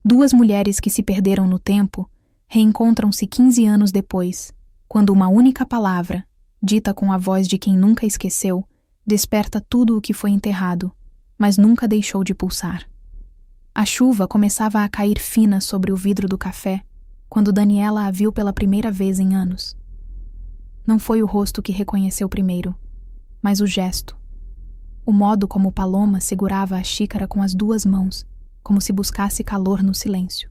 Duas mulheres que se perderam no tempo reencontram-se 15 anos depois, quando uma única palavra, dita com a voz de quem nunca esqueceu, desperta tudo o que foi enterrado, mas nunca deixou de pulsar. A chuva começava a cair fina sobre o vidro do café quando Daniela a viu pela primeira vez em anos. Não foi o rosto que reconheceu primeiro, mas o gesto. O modo como Paloma segurava a xícara com as duas mãos, como se buscasse calor no silêncio.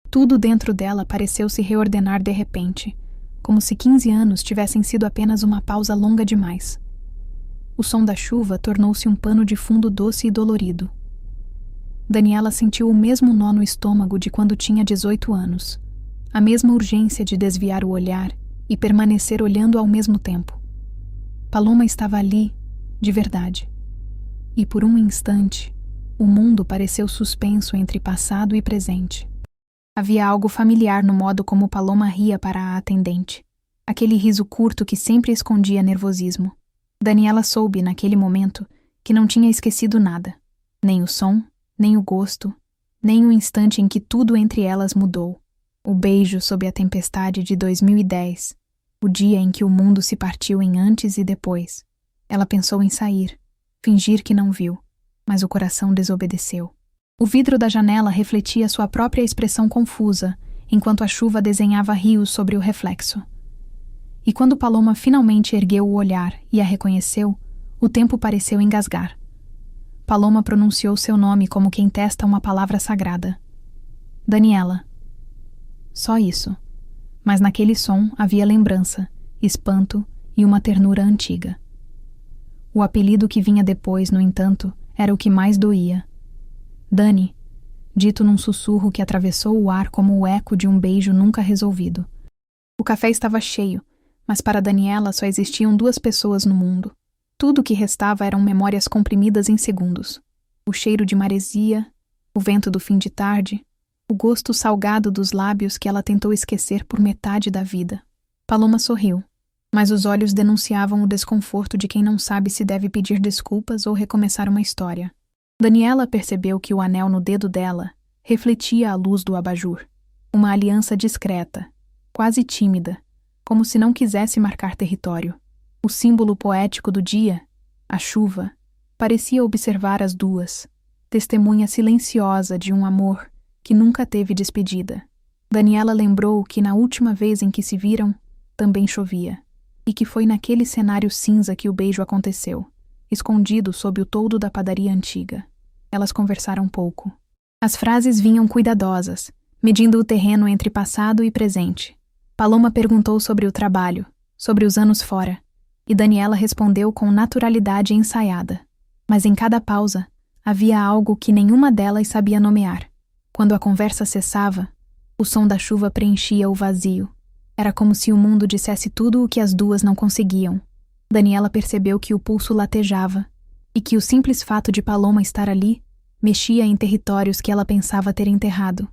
Tudo dentro dela pareceu se reordenar de repente, como se 15 anos tivessem sido apenas uma pausa longa demais. O som da chuva tornou-se um pano de fundo doce e dolorido. Daniela sentiu o mesmo nó no estômago de quando tinha 18 anos, a mesma urgência de desviar o olhar e permanecer olhando ao mesmo tempo. Paloma estava ali, de verdade. E por um instante, o mundo pareceu suspenso entre passado e presente. Havia algo familiar no modo como Paloma ria para a atendente, aquele riso curto que sempre escondia nervosismo. Daniela soube, naquele momento, que não tinha esquecido nada, nem o som, nem o gosto, nem o instante em que tudo entre elas mudou. O beijo sob a tempestade de 2010, o dia em que o mundo se partiu em antes e depois. Ela pensou em sair, fingir que não viu, mas o coração desobedeceu. O vidro da janela refletia sua própria expressão confusa, enquanto a chuva desenhava rios sobre o reflexo. E quando Paloma finalmente ergueu o olhar e a reconheceu, o tempo pareceu engasgar. Paloma pronunciou seu nome como quem testa uma palavra sagrada. Daniela. Só isso. Mas naquele som havia lembrança, espanto e uma ternura antiga. O apelido que vinha depois, no entanto, era o que mais doía. Dani, dito num sussurro que atravessou o ar como o eco de um beijo nunca resolvido. O café estava cheio, mas para Daniela só existiam duas pessoas no mundo. Tudo o que restava eram memórias comprimidas em segundos. O cheiro de maresia, o vento do fim de tarde, o gosto salgado dos lábios que ela tentou esquecer por metade da vida. Paloma sorriu, mas os olhos denunciavam o desconforto de quem não sabe se deve pedir desculpas ou recomeçar uma história. Daniela percebeu que o anel no dedo dela refletia a luz do abajur. Uma aliança discreta, quase tímida, como se não quisesse marcar território. O símbolo poético do dia, a chuva, parecia observar as duas, testemunha silenciosa de um amor que nunca teve despedida. Daniela lembrou que na última vez em que se viram, também chovia, e que foi naquele cenário cinza que o beijo aconteceu, escondido sob o toldo da padaria antiga. Elas conversaram pouco. As frases vinham cuidadosas, medindo o terreno entre passado e presente. Paloma perguntou sobre o trabalho, sobre os anos fora, e Daniela respondeu com naturalidade ensaiada. Mas em cada pausa, havia algo que nenhuma delas sabia nomear. Quando a conversa cessava, o som da chuva preenchia o vazio. Era como se o mundo dissesse tudo o que as duas não conseguiam. Daniela percebeu que o pulso latejava e que o simples fato de Paloma estar ali mexia em territórios que ela pensava ter enterrado.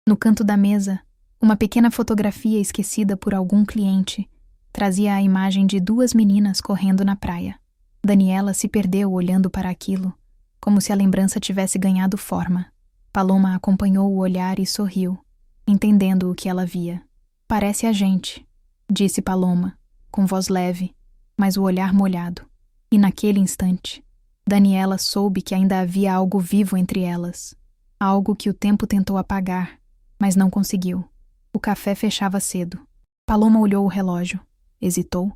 No canto da mesa, uma pequena fotografia esquecida por algum cliente trazia a imagem de duas meninas correndo na praia. Daniela se perdeu olhando para aquilo, como se a lembrança tivesse ganhado forma. Paloma acompanhou o olhar e sorriu, entendendo o que ela via. Parece a gente, disse Paloma, com voz leve, mas o olhar molhado. E naquele instante, Daniela soube que ainda havia algo vivo entre elas. Algo que o tempo tentou apagar, mas não conseguiu. O café fechava cedo. Paloma olhou o relógio, hesitou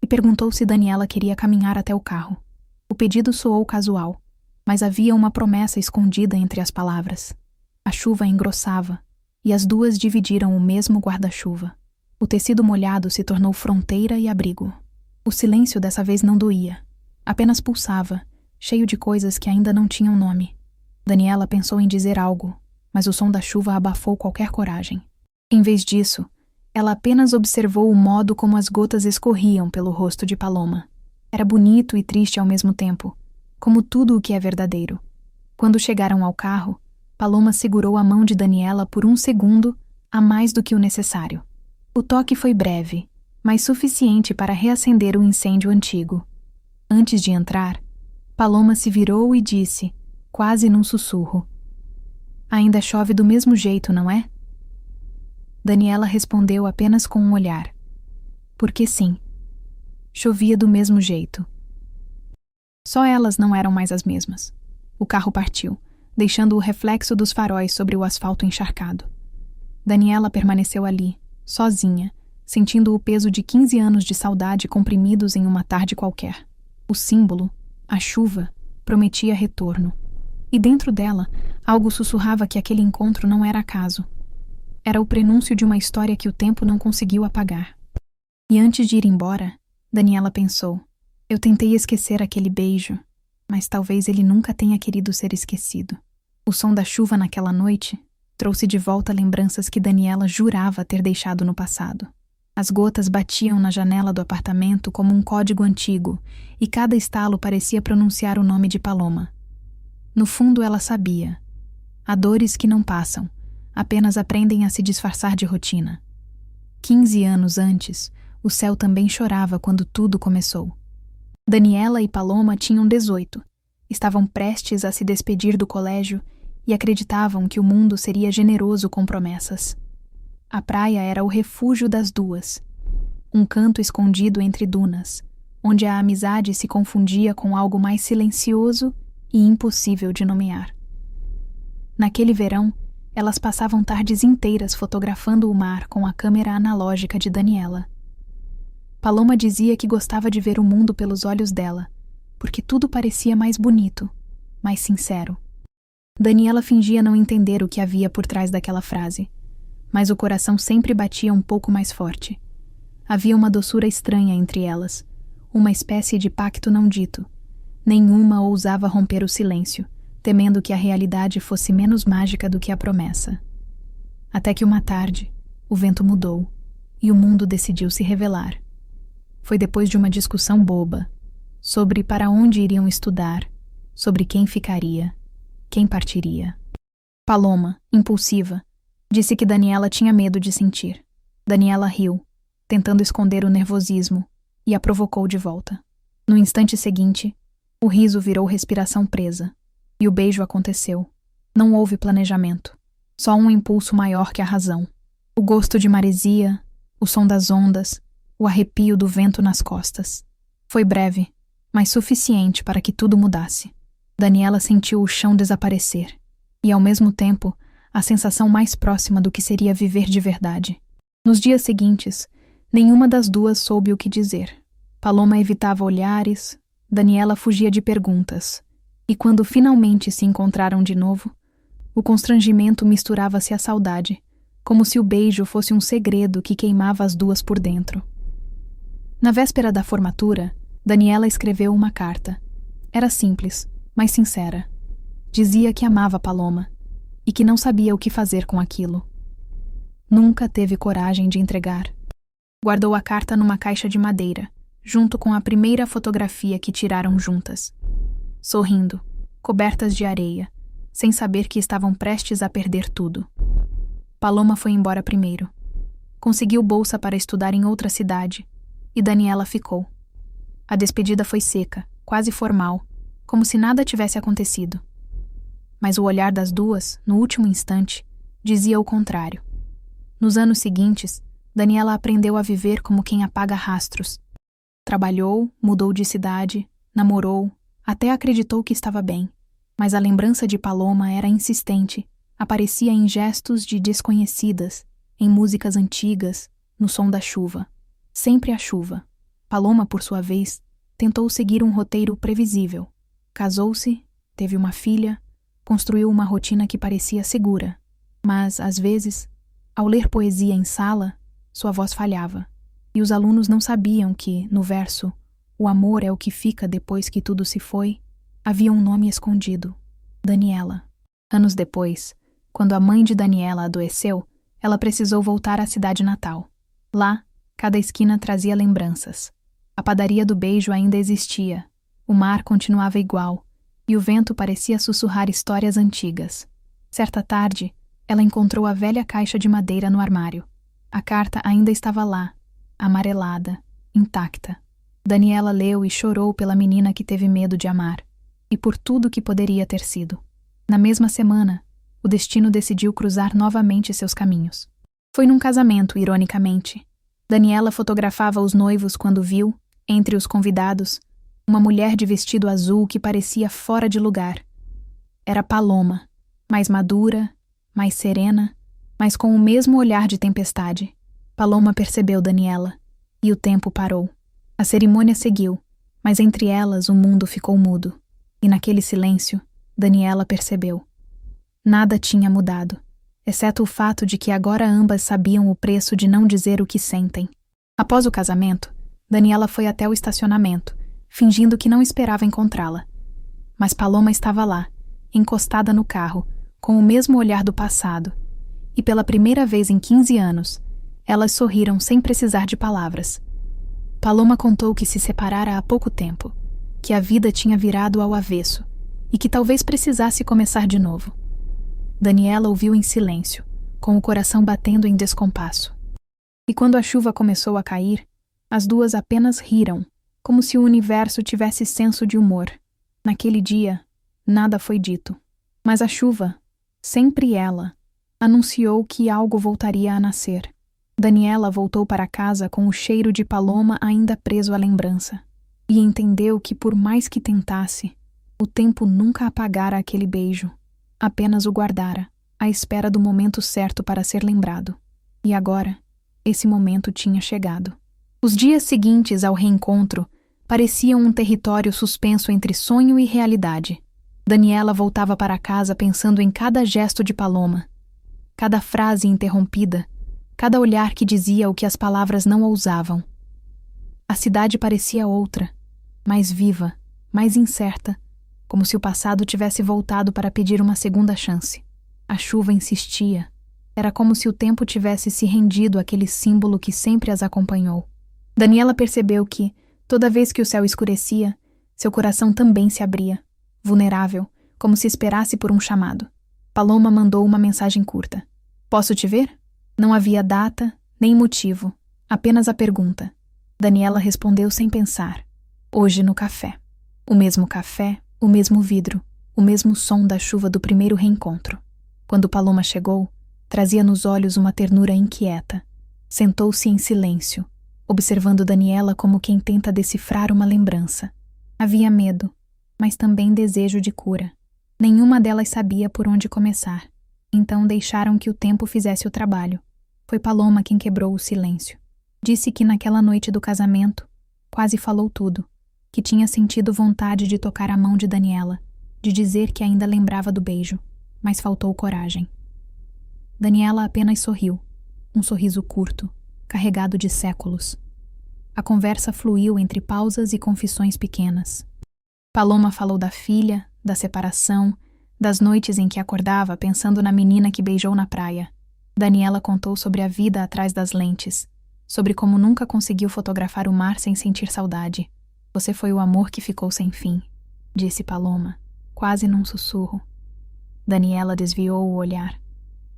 e perguntou se Daniela queria caminhar até o carro. O pedido soou casual, mas havia uma promessa escondida entre as palavras. A chuva engrossava, e as duas dividiram o mesmo guarda-chuva. O tecido molhado se tornou fronteira e abrigo. O silêncio dessa vez não doía, apenas pulsava, cheio de coisas que ainda não tinham nome. Daniela pensou em dizer algo, mas o som da chuva abafou qualquer coragem. Em vez disso, ela apenas observou o modo como as gotas escorriam pelo rosto de Paloma. Era bonito e triste ao mesmo tempo, como tudo o que é verdadeiro. Quando chegaram ao carro, Paloma segurou a mão de Daniela por um segundo a mais do que o necessário. O toque foi breve, mas suficiente para reacender o incêndio antigo. Antes de entrar, Paloma se virou e disse, quase num sussurro: Ainda chove do mesmo jeito, não é? Daniela respondeu apenas com um olhar. Porque sim, chovia do mesmo jeito. Só elas não eram mais as mesmas. O carro partiu, deixando o reflexo dos faróis sobre o asfalto encharcado. Daniela permaneceu ali, sozinha, sentindo o peso de 15 anos de saudade comprimidos em uma tarde qualquer. O símbolo, a chuva, prometia retorno. E dentro dela, algo sussurrava que aquele encontro não era acaso. Era o prenúncio de uma história que o tempo não conseguiu apagar. E antes de ir embora, Daniela pensou: eu tentei esquecer aquele beijo, mas talvez ele nunca tenha querido ser esquecido. O som da chuva naquela noite trouxe de volta lembranças que Daniela jurava ter deixado no passado. As gotas batiam na janela do apartamento como um código antigo, e cada estalo parecia pronunciar o nome de Paloma. No fundo ela sabia. Há dores que não passam, apenas aprendem a se disfarçar de rotina. 15 anos antes, o céu também chorava quando tudo começou. Daniela e Paloma tinham 18. Estavam prestes a se despedir do colégio e acreditavam que o mundo seria generoso com promessas. A praia era o refúgio das duas. Um canto escondido entre dunas, onde a amizade se confundia com algo mais silencioso e impossível de nomear. Naquele verão, elas passavam tardes inteiras fotografando o mar com a câmera analógica de Daniela. Paloma dizia que gostava de ver o mundo pelos olhos dela, porque tudo parecia mais bonito, mais sincero. Daniela fingia não entender o que havia por trás daquela frase, mas o coração sempre batia um pouco mais forte. Havia uma doçura estranha entre elas, uma espécie de pacto não dito. Nenhuma ousava romper o silêncio, temendo que a realidade fosse menos mágica do que a promessa. Até que uma tarde, o vento mudou e o mundo decidiu se revelar. Foi depois de uma discussão boba, sobre para onde iriam estudar, sobre quem ficaria, quem partiria. Paloma, impulsiva, disse que Daniela tinha medo de sentir. Daniela riu, tentando esconder o nervosismo, e a provocou de volta. No instante seguinte, o riso virou respiração presa, e o beijo aconteceu. Não houve planejamento, só um impulso maior que a razão. O gosto de maresia, o som das ondas, o arrepio do vento nas costas. Foi breve, mas suficiente para que tudo mudasse. Daniela sentiu o chão desaparecer, e ao mesmo tempo, a sensação mais próxima do que seria viver de verdade. Nos dias seguintes, nenhuma das duas soube o que dizer. Paloma evitava olhares, Daniela fugia de perguntas, e quando finalmente se encontraram de novo, o constrangimento misturava-se à saudade, como se o beijo fosse um segredo que queimava as duas por dentro. Na véspera da formatura, Daniela escreveu uma carta. Era simples, mas sincera. Dizia que amava Paloma e que não sabia o que fazer com aquilo. Nunca teve coragem de entregar. Guardou a carta numa caixa de madeira, junto com a primeira fotografia que tiraram juntas. Sorrindo, cobertas de areia, sem saber que estavam prestes a perder tudo. Paloma foi embora primeiro. Conseguiu bolsa para estudar em outra cidade, e Daniela ficou. A despedida foi seca, quase formal, como se nada tivesse acontecido. Mas o olhar das duas, no último instante, dizia o contrário. Nos anos seguintes, Daniela aprendeu a viver como quem apaga rastros. Trabalhou, mudou de cidade, namorou, até acreditou que estava bem. Mas a lembrança de Paloma era insistente, aparecia em gestos de desconhecidas, em músicas antigas, no som da chuva. Sempre a chuva. Paloma, por sua vez, tentou seguir um roteiro previsível. Casou-se, teve uma filha, construiu uma rotina que parecia segura. Mas, às vezes, ao ler poesia em sala, sua voz falhava. E os alunos não sabiam que, no verso "O amor é o que fica depois que tudo se foi", havia um nome escondido: Daniela. Anos depois, quando a mãe de Daniela adoeceu, ela precisou voltar à cidade natal. Lá, cada esquina trazia lembranças. A padaria do beijo ainda existia, o mar continuava igual, e o vento parecia sussurrar histórias antigas. Certa tarde, ela encontrou a velha caixa de madeira no armário. A carta ainda estava lá, amarelada, intacta. Daniela leu e chorou pela menina que teve medo de amar, e por tudo que poderia ter sido. Na mesma semana, o o destino decidiu cruzar novamente seus caminhos. Foi num casamento, ironicamente. Daniela fotografava os noivos quando viu, entre os convidados, uma mulher de vestido azul que parecia fora de lugar. Era Paloma, mais madura, mais serena, mas com o mesmo olhar de tempestade. Paloma percebeu Daniela, e o tempo parou. A cerimônia seguiu, mas entre elas o mundo ficou mudo. E naquele silêncio, Daniela percebeu. Nada tinha mudado, exceto o fato de que agora ambas sabiam o preço de não dizer o que sentem. Após o casamento, Daniela foi até o estacionamento, fingindo que não esperava encontrá-la. Mas Paloma estava lá, encostada no carro, com o mesmo olhar do passado, e pela primeira vez em 15 anos, elas sorriram sem precisar de palavras. Paloma contou que se separara há pouco tempo, que a vida tinha virado ao avesso e que talvez precisasse começar de novo. Daniela ouviu em silêncio, com o coração batendo em descompasso. E quando a chuva começou a cair, as duas apenas riram, como se o universo tivesse senso de humor. Naquele dia, nada foi dito. Mas a chuva, sempre ela, anunciou que algo voltaria a nascer. Daniela voltou para casa com o cheiro de Paloma ainda preso à lembrança, e entendeu que por mais que tentasse, o tempo nunca apagara aquele beijo, apenas o guardara, à espera do momento certo para ser lembrado. E agora, esse momento tinha chegado. Os dias seguintes ao reencontro pareciam um território suspenso entre sonho e realidade. Daniela voltava para casa pensando em cada gesto de Paloma, cada frase interrompida, cada olhar que dizia o que as palavras não ousavam. A cidade parecia outra, mais viva, mais incerta, como se o passado tivesse voltado para pedir uma segunda chance. A chuva insistia. Era como se o tempo tivesse se rendido àquele símbolo que sempre as acompanhou. Daniela percebeu que, toda vez que o céu escurecia, seu coração também se abria, vulnerável, como se esperasse por um chamado. Paloma mandou uma mensagem curta. "Posso te ver?" Não havia data, nem motivo, apenas a pergunta. Daniela respondeu sem pensar. "Hoje no café." O mesmo café, o mesmo vidro, o mesmo som da chuva do primeiro reencontro. Quando Paloma chegou, trazia nos olhos uma ternura inquieta. Sentou-se em silêncio, observando Daniela como quem tenta decifrar uma lembrança. Havia medo, mas também desejo de cura. Nenhuma delas sabia por onde começar, então deixaram que o tempo fizesse o trabalho. Foi Paloma quem quebrou o silêncio. Disse que naquela noite do casamento, quase falou tudo, que tinha sentido vontade de tocar a mão de Daniela, de dizer que ainda lembrava do beijo, mas faltou coragem. Daniela apenas sorriu, um sorriso curto, carregado de séculos. A conversa fluiu entre pausas e confissões pequenas. Paloma falou da filha, da separação, das noites em que acordava pensando na menina que beijou na praia. Daniela contou sobre a vida atrás das lentes, sobre como nunca conseguiu fotografar o mar sem sentir saudade. "Você foi o amor que ficou sem fim", disse Paloma, quase num sussurro. Daniela desviou o olhar,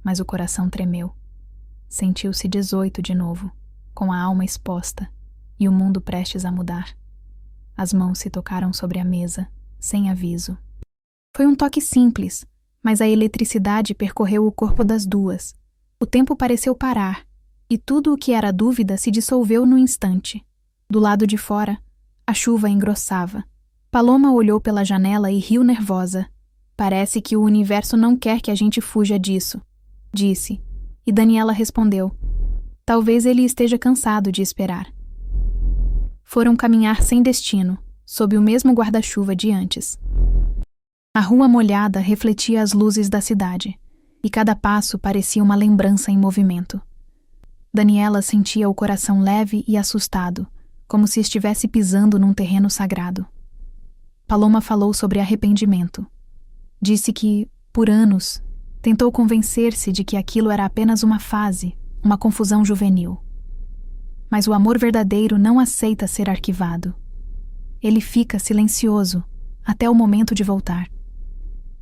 mas o coração tremeu. Sentiu-se 18 de novo, com a alma exposta e o mundo prestes a mudar. As mãos se tocaram sobre a mesa, sem aviso. Foi um toque simples, mas a eletricidade percorreu o corpo das duas. O tempo pareceu parar, e tudo o que era dúvida se dissolveu no instante. Do lado de fora, a chuva engrossava. Paloma olhou pela janela e riu nervosa. "Parece que o universo não quer que a gente fuja disso", disse, e Daniela respondeu. "Talvez ele esteja cansado de esperar." Foram caminhar sem destino, sob o mesmo guarda-chuva de antes. A rua molhada refletia as luzes da cidade, e cada passo parecia uma lembrança em movimento. Daniela sentia o coração leve e assustado, como se estivesse pisando num terreno sagrado. Paloma falou sobre arrependimento. Disse que, por anos, tentou convencer-se de que aquilo era apenas uma fase, uma confusão juvenil. Mas o amor verdadeiro não aceita ser arquivado. Ele fica silencioso, até o momento de voltar.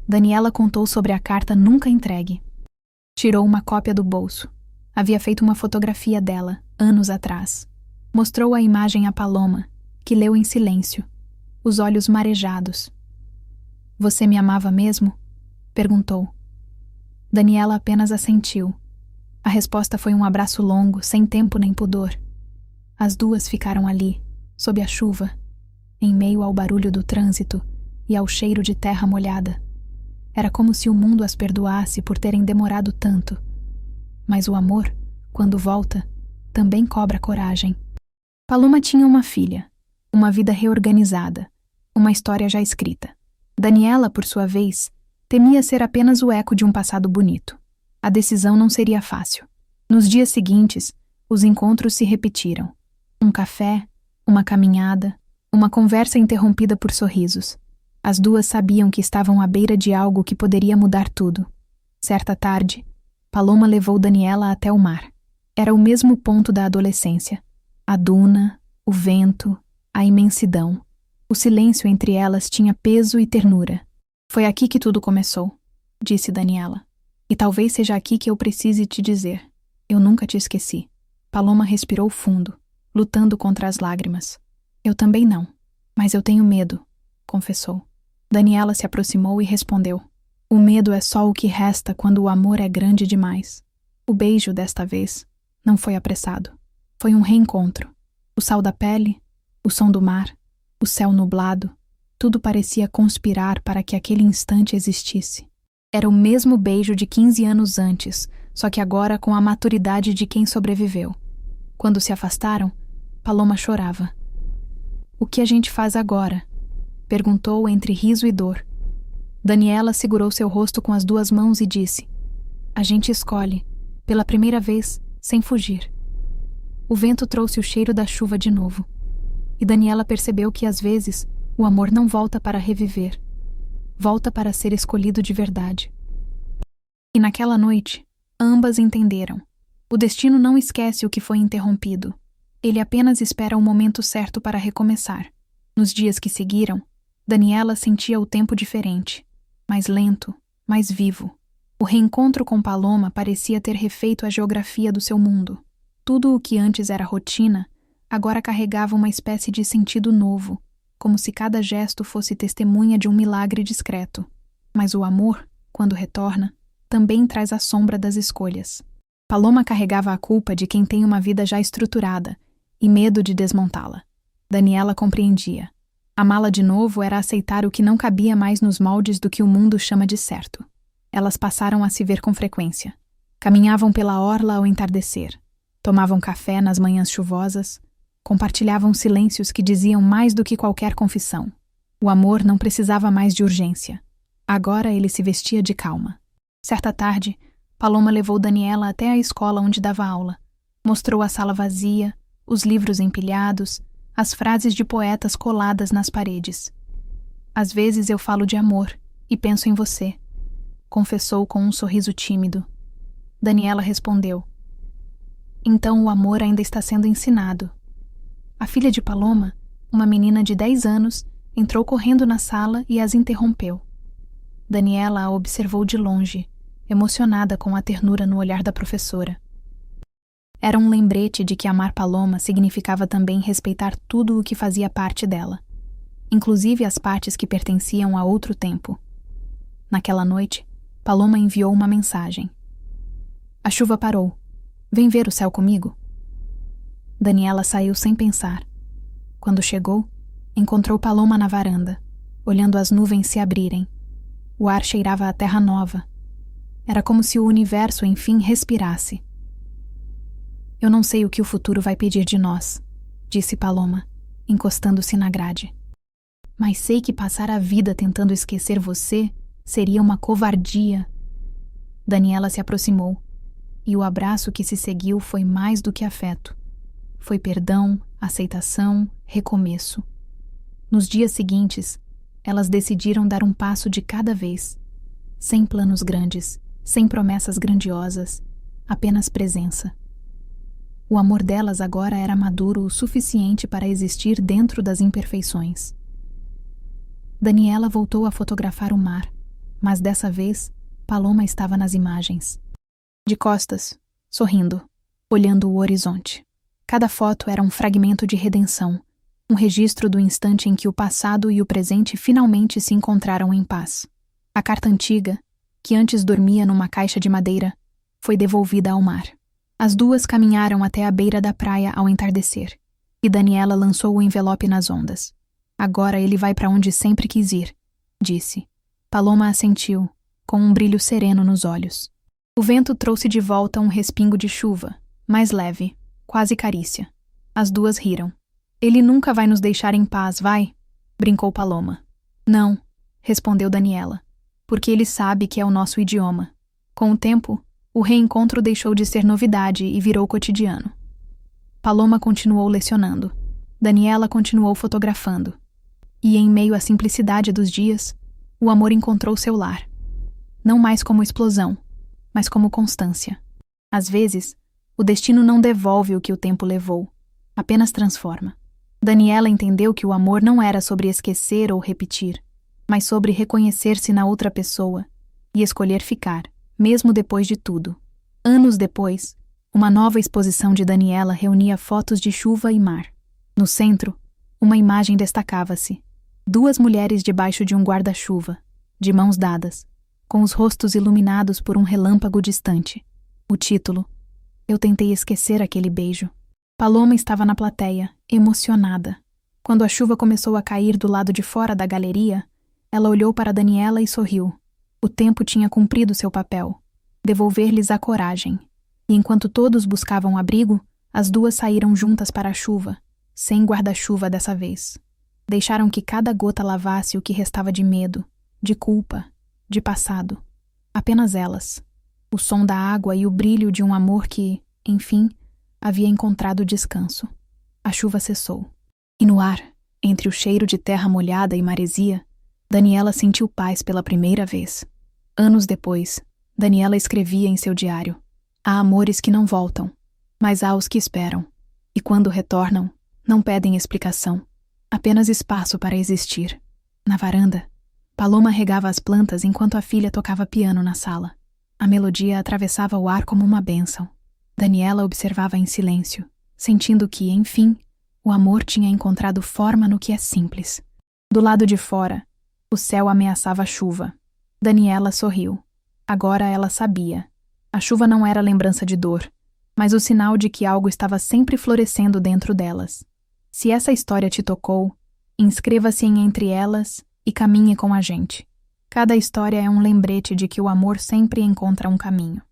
Daniela contou sobre a carta nunca entregue. Tirou uma cópia do bolso. Havia feito uma fotografia dela, anos atrás. Mostrou a imagem a Paloma, que leu em silêncio, os olhos marejados. "Você me amava mesmo?" perguntou. Daniela apenas assentiu. A resposta foi um abraço longo, sem tempo nem pudor. As duas ficaram ali, sob a chuva, em meio ao barulho do trânsito e ao cheiro de terra molhada. Era como se o mundo as perdoasse por terem demorado tanto. Mas o amor, quando volta, também cobra coragem. Paloma tinha uma filha, uma vida reorganizada, uma história já escrita. Daniela, por sua vez, temia ser apenas o eco de um passado bonito. A decisão não seria fácil. Nos dias seguintes, os encontros se repetiram. Um café, uma caminhada, uma conversa interrompida por sorrisos. As duas sabiam que estavam à beira de algo que poderia mudar tudo. Certa tarde, Paloma levou Daniela até o mar. Era o mesmo ponto da adolescência. A duna, o vento, a imensidão. O silêncio entre elas tinha peso e ternura. Foi aqui que tudo começou, disse Daniela. E talvez seja aqui que eu precise te dizer. Eu nunca te esqueci. Paloma respirou fundo, lutando contra as lágrimas. Eu também não, mas eu tenho medo, confessou. Daniela se aproximou e respondeu. O medo é só o que resta quando o amor é grande demais. O beijo, desta vez, não foi apressado. Foi um reencontro. O sal da pele, o som do mar, o céu nublado, tudo parecia conspirar para que aquele instante existisse. Era o mesmo beijo de 15 anos antes, só que agora com a maturidade de quem sobreviveu. Quando se afastaram, Paloma chorava. O que a gente faz agora? Perguntou entre riso e dor. Daniela segurou seu rosto com as duas mãos e disse: a gente escolhe, pela primeira vez, sem fugir. O vento trouxe o cheiro da chuva de novo. E Daniela percebeu que, às vezes, o amor não volta para reviver. Volta para ser escolhido de verdade. E naquela noite, ambas entenderam. O destino não esquece o que foi interrompido. Ele apenas espera o momento certo para recomeçar. Nos dias que seguiram, Daniela sentia o tempo diferente. Mais lento, mais vivo. O reencontro com Paloma parecia ter refeito a geografia do seu mundo. Tudo o que antes era rotina, agora carregava uma espécie de sentido novo, como se cada gesto fosse testemunha de um milagre discreto. Mas o amor, quando retorna, também traz a sombra das escolhas. Paloma carregava a culpa de quem tem uma vida já estruturada e medo de desmontá-la. Daniela compreendia. Amá-la de novo era aceitar o que não cabia mais nos moldes do que o mundo chama de certo. Elas passaram a se ver com frequência. Caminhavam pela orla ao entardecer. Tomavam café nas manhãs chuvosas. Compartilhavam silêncios que diziam mais do que qualquer confissão. O amor não precisava mais de urgência. Agora ele se vestia de calma. Certa tarde, Paloma levou Daniela até a escola onde dava aula. Mostrou a sala vazia, os livros empilhados, as frases de poetas coladas nas paredes. Às vezes eu falo de amor e penso em você, confessou com um sorriso tímido. Daniela respondeu. Então o amor ainda está sendo ensinado. A filha de Paloma, uma menina de 10 anos, entrou correndo na sala e as interrompeu. Daniela a observou de longe, emocionada com a ternura no olhar da professora. Era um lembrete de que amar Paloma significava também respeitar tudo o que fazia parte dela, inclusive as partes que pertenciam a outro tempo. Naquela noite, Paloma enviou uma mensagem. A chuva parou. Vem ver o céu comigo? Daniela saiu sem pensar. Quando chegou, encontrou Paloma na varanda, olhando as nuvens se abrirem. O ar cheirava a terra nova. Era como se o universo, enfim, respirasse. Eu não sei o que o futuro vai pedir de nós, disse Paloma, encostando-se na grade. Mas sei que passar a vida tentando esquecer você seria uma covardia. Daniela se aproximou, e o abraço que se seguiu foi mais do que afeto. Foi perdão, aceitação, recomeço. Nos dias seguintes, elas decidiram dar um passo de cada vez, sem planos grandes, sem promessas grandiosas, apenas presença. O amor delas agora era maduro o suficiente para existir dentro das imperfeições. Daniela voltou a fotografar o mar, mas dessa vez, Paloma estava nas imagens. De costas, sorrindo, olhando o horizonte. Cada foto era um fragmento de redenção, um registro do instante em que o passado e o presente finalmente se encontraram em paz. A carta antiga, que antes dormia numa caixa de madeira, foi devolvida ao mar. As duas caminharam até a beira da praia ao entardecer, e Daniela lançou o envelope nas ondas. Agora ele vai para onde sempre quis ir, disse. Paloma assentiu, com um brilho sereno nos olhos. O vento trouxe de volta um respingo de chuva, mais leve, quase carícia. As duas riram. Ele nunca vai nos deixar em paz, vai? Brincou Paloma. Não, respondeu Daniela, porque ele sabe que é o nosso idioma. Com o tempo, o reencontro deixou de ser novidade e virou cotidiano. Paloma continuou lecionando. Daniela continuou fotografando. E em meio à simplicidade dos dias, o amor encontrou seu lar. Não mais como explosão, mas como constância. Às vezes, o destino não devolve o que o tempo levou, apenas transforma. Daniela entendeu que o amor não era sobre esquecer ou repetir, mas sobre reconhecer-se na outra pessoa e escolher ficar, mesmo depois de tudo. Anos depois, uma nova exposição de Daniela reunia fotos de chuva e mar. No centro, uma imagem destacava-se. 2 mulheres debaixo de um guarda-chuva, de mãos dadas, com os rostos iluminados por um relâmpago distante. O título: Eu tentei esquecer aquele beijo. Paloma estava na plateia, emocionada. Quando a chuva começou a cair do lado de fora da galeria, ela olhou para Daniela e sorriu. O tempo tinha cumprido seu papel, devolver-lhes a coragem. E enquanto todos buscavam abrigo, as duas saíram juntas para a chuva, sem guarda-chuva dessa vez. Deixaram que cada gota lavasse o que restava de medo, de culpa, de passado. Apenas elas. O som da água e o brilho de um amor que, enfim, havia encontrado descanso. A chuva cessou. E no ar, entre o cheiro de terra molhada e maresia, Daniela sentiu paz pela primeira vez. Anos depois, Daniela escrevia em seu diário: Há amores que não voltam, mas há os que esperam. E quando retornam, não pedem explicação, apenas espaço para existir. Na varanda, Paloma regava as plantas enquanto a filha tocava piano na sala. A melodia atravessava o ar como uma bênção. Daniela observava em silêncio, sentindo que, enfim, o amor tinha encontrado forma no que é simples. Do lado de fora, o céu ameaçava chuva. Daniela sorriu. Agora ela sabia. A chuva não era lembrança de dor, mas o sinal de que algo estava sempre florescendo dentro delas. Se essa história te tocou, inscreva-se em Entre Elas e caminhe com a gente. Cada história é um lembrete de que o amor sempre encontra um caminho.